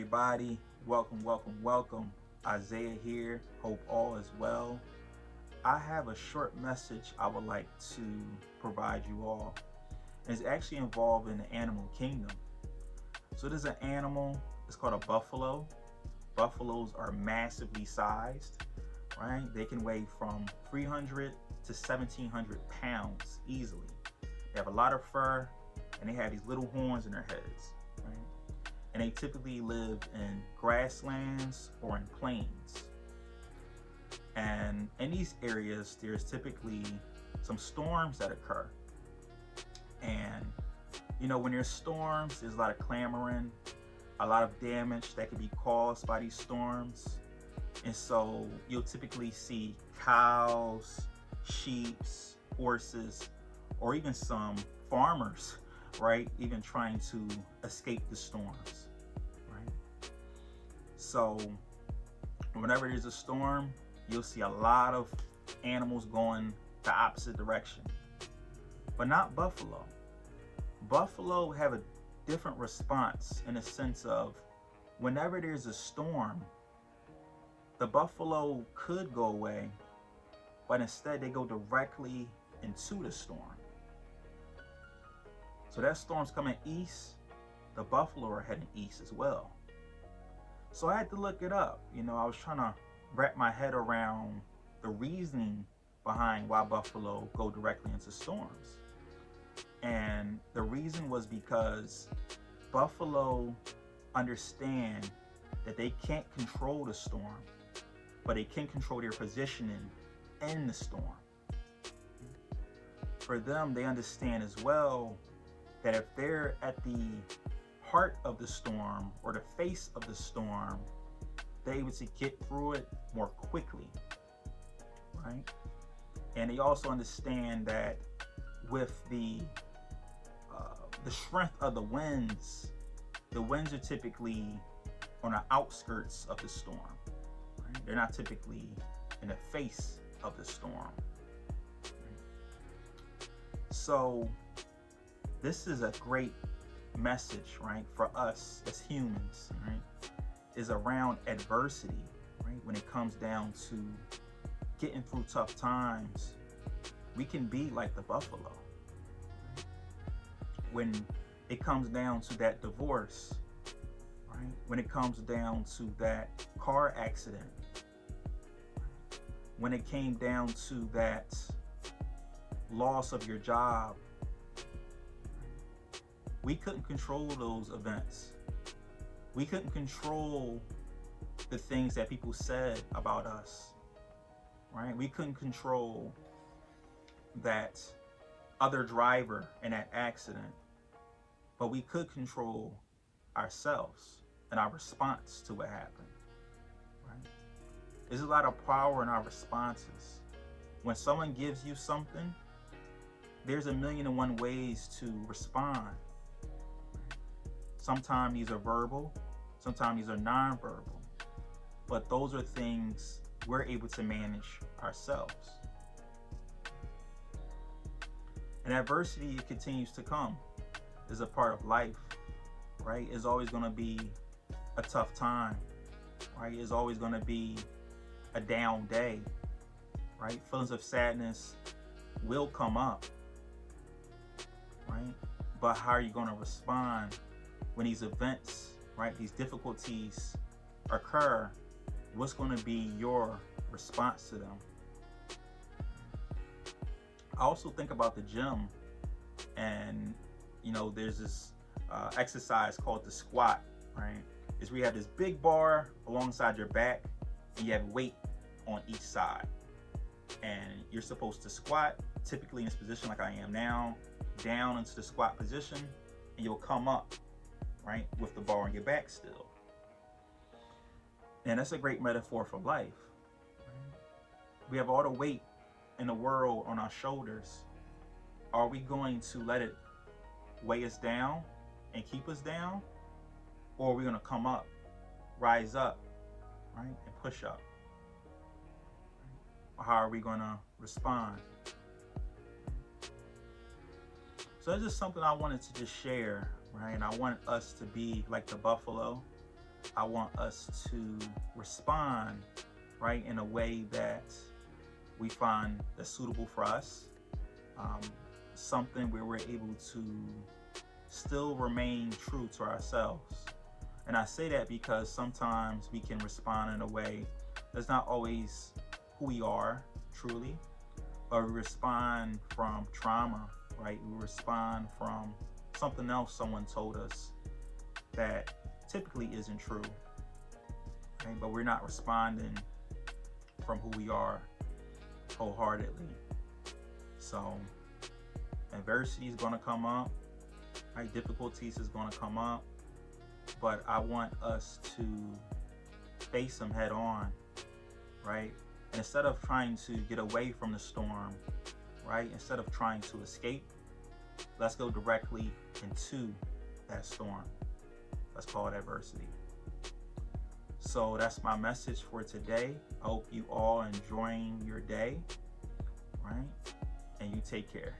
everybody. Welcome. Isaiah here. Hope all is well. I have a short message I would like to provide you all. And it's actually involved in the animal kingdom. So there's an animal, it's called a buffalo. Buffaloes are massively sized, right? They can weigh from 300 to 1,700 pounds easily. They have a lot of fur and they have these little horns in their heads, right? And they typically live in grasslands or in plains. And in these areas, there's typically some storms that occur. And when there's storms, there's a lot of clamoring, a lot of damage that can be caused by these storms. And so you'll typically see cows, sheep, horses, or even some farmers, right? Even trying to escape the storms, right? So whenever there's a storm, you'll see a lot of animals going the opposite direction, but not buffalo. Buffalo have a different response in the sense of whenever there's a storm, the buffalo could go away, but instead they go directly into the storm. So that storm's coming east, the buffalo are heading east as well. So I had to look it up. I was trying to wrap my head around the reasoning behind why buffalo go directly into storms. And the reason was because buffalo understand that they can't control the storm, but they can control their positioning in the storm. For them, they understand as well that if they're at the heart of the storm or the face of the storm, they're able to get through it more quickly, right? And they also understand that with the strength of the winds are typically on the outskirts of the storm, right? They're not typically in the face of the storm. Right? So this is a great message, right, for us as humans, right, is around adversity, right? When it comes down to getting through tough times, we can be like the buffalo. When it comes down to that divorce, right? When it comes down to that car accident, when it came down to that loss of your job, we couldn't control those events. We couldn't control the things that people said about us, right? We couldn't control that other driver in that accident, but we could control ourselves and our response to what happened, right? There's a lot of power in our responses. When someone gives you something, there's 1,000,001 ways to respond. Sometimes these are verbal, sometimes these are non-verbal, but those are things we're able to manage ourselves. And adversity continues to come. Is a part of life, right? It's always going to be a tough time, right? It's always going to be a down day, right? Feelings of sadness will come up, right? But how are you going to respond when these events, right, these difficulties occur? What's going to be your response to them? I also think about the gym, and there's this exercise called the squat, right? Is where you have this big bar alongside your back and you have weight on each side. And you're supposed to squat, typically in this position like I am now, down into the squat position, and you'll come up, right, with the bar on your back still. And that's a great metaphor for life. Right? We have all the weight in the world on our shoulders. Are we going to let it weigh us down and keep us down, or are we going to come up, rise up, right, and push up? Or how are we going to respond? So that's just something I wanted to just share, right? And I want us to be like the buffalo, I want us to respond, right, in a way that we find that's suitable for us, um, something where we're able to still remain true to ourselves. And I say that because sometimes we can respond in a way that's not always who we are truly, or we respond from trauma, right? We respond from something else someone told us that typically isn't true, right? But we're not responding from who we are wholeheartedly. So adversity is going to come up, right? Difficulties is going to come up, but I want us to face them head on, right? And instead of trying to get away from the storm, right? Instead of trying to escape, let's go directly into that storm. Let's call it adversity. So that's my message for today. I hope you all enjoying your day, right? And you take care.